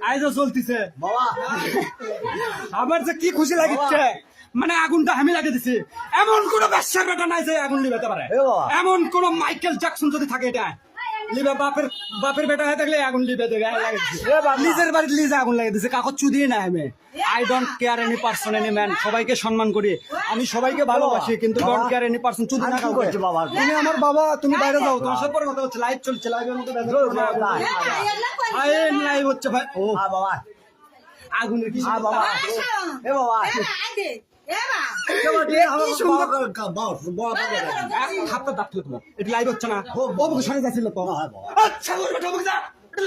আইজো চলতিছে বাবা, আমার যে কি খুশি লাগিচ্ছে, মানে আগুনটা আমি লাগিয়ে দিছি। এমন কোন ব্যবসার বেটা নাই যে আগুন লিবাতে পারে, এমন কোন মাইকেল জ্যাকসন যদি থাকে এটা লিবা, বাপের বেটা হয়ে থাকলে আগুন লিবে দেবে। নিজের বাড়িতে লিজে আগুন লাগিয়ে দিছে, কাকত চুদি না আমি। I don't care any person any man, সবাইকে সম্মান করি, আমি সবাইকে ভালোবাসি, কিন্তু ডোন্ট কেয়ার এনি পার্সন চুদি না কাউকে। তুমি আমার বাবা, তুমি বাইরে যাও, তোমার সাথে পরে কথা হচ্ছে, লাইভ চলছে, লাইভের মধ্যে লাইভ হচ্ছে ভাই। ও বাবা, আগুনের কি বাবা, এ বাবা লাইভ হচ্ছে না, সরে যাচ্ছিল তো। আচ্ছা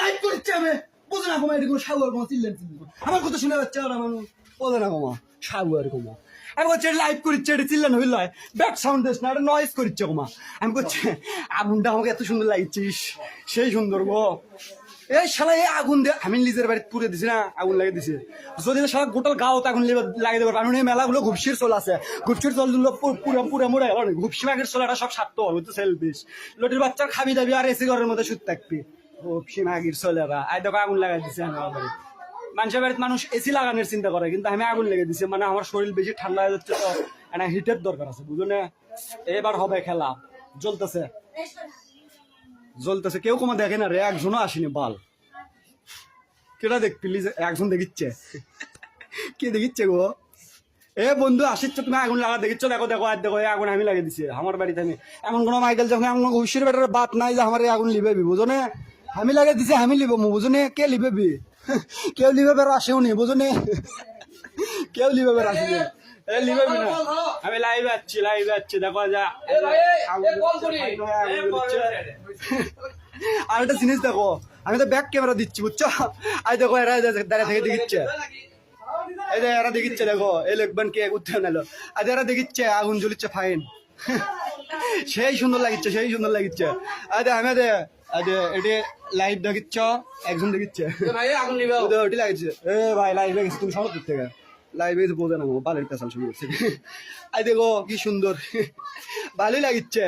লাইভ করছে, আমি বোঝে না কমা, এরকম সাবু আর চিল্লেন, আমার কথা শুনে যাচ্ছে বোঝে না কমা, সাবু আর কমা। আমি বলছি লাইভ করছে, এটা চিল্লেন হইল, ব্যাক সাউন্ড দিস না, এটা নয়েজ করছে কমা। আমি বলছি আগুনটা আমাকে এত সুন্দর লাগছিস, সেই সুন্দর গো। এই শালা এই আগুন দিয়ে আমি নিজের বাড়িতে পুড়ে দিছি না, আগুন লাগিয়ে দিছি। যদি শালা গোটাল গাও আগুন লাগিয়ে দেবো, কারণ এই মেলাগুলো ঘুপসির চল আছে, ঘুপসির চল দিল পুরো মরে গেল। ঘুপসি মাগের চলাটা সব স্বার্থ হবে তো, সেলফিশ। লটির বাচ্চার খাবি দাবি আর এসি ঘরের মধ্যে শুতে থাকবি, ঘুপসি মাগির চলেরা। আই দেখো আগুন লাগাই দিছি আমার বাড়ি। মানুষের বাড়িতে মানুষ এসি লাগানোর চিন্তা করে, কিন্তু আমি আগুন লেগে দিছি, মানে আমার শরীর বেশি ঠান্ডা হয়ে যাচ্ছে তো, একটা হিটের দরকার আছে, বুঝো না। এবার হবে খেলা, জ্বলতেছে জ্বলতেছে, কেউ কমা দেখে না রে, একজনও আসেনি বাল। কেটা দেখ প্লিজ, একজন দেখিচ্ছে, কে দেখিচ্ছে গো? এ বন্ধু আসিচ্ছ, তুমি আগুন লাগা দেখিচ্ছ, দেখো দেখো আর দেখো, আগুন আমি লাগিয়ে দিছি আমার বাড়িতে। আমি এমন কোনো মাইকেল যখন এমন ঘুষির বেটার বাপ নাই যে আমার আগুন লিবেবি, বুঝো না। আমি লাগিয়ে দিছি, আমি লিব, বুঝো না। কে লিবেবি? কেউ লিবে বের আসেও নি, বুঝো না, কেউ লিবে বের আসেনি, লিবেবি না। আমি লাইভে আসছি দেখো যা। আর একটা জিনিস দেখো, আমি তো ব্যাক ক্যামেরা দিচ্ছি, বুঝছো। আই দেখো এরা দাঁড়িয়ে থেকে দেখিচ্ছে, এই যে এরা দেখিচ্ছে, দেখো এই লোকবান কে উঠতে নালো, আজ এরা দেখিচ্ছে আগুন জ্বলিচ্ছে, ফাইন। সেই সুন্দর লাগিচ্ছে, সেই সুন্দর লাগিচ্ছে। আজ আমি এটি লাইভ দেখিচ্ছ, একজন দেখিচ্ছে ওটি লাগিচ্ছে। এ ভাই লাইভে গেছে, তুমি সব দিক থেকে লাইভে গেছে, বোঝে না বালের পেশাল শুরু করছে। আই দেখো কি সুন্দর, ভালোই লাগিচ্ছে।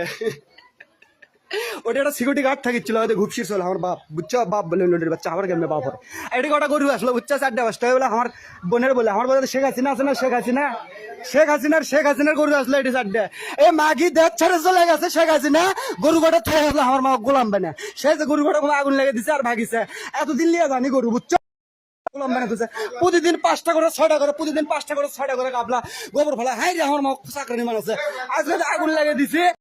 ওটা একটা সিকিউরিটি গার্ড থাকিছিল, হয়তো ঘুপসির চল আমার বাপ, বুঝছো, বাপ বলে লোটের বাচ্চা, আমার কেমনে বাপ হয়। এটি কটা গরু আসলো, বুঝছো, 4টা 5টা বলে আমার বোনের বলে, আমার বলে শেখ হাসিনা আছে না, শেখ হাসিনার গরু আসলো এটি 4টা। এই মাগি দেখ ছেড়ে চলে গেছে শেখ হাসিনা, গরু কটা থেকে আসলো আমার মা গোলাম বানা, সে যে গরু কটা আগুন লেগে দিছে আর ভাগিছে। এতদিন লিয়ে জানি গরু, বুঝছো, প্রতিদিন 5টা করে 6টা করে, প্রতিদিন 5টা করে 6টা করে কাবলা গোবর ফেলা। হাই রে আমার মা চাকরি মানুষ আছে, আজকে আগুন লাগিয়ে দিছে।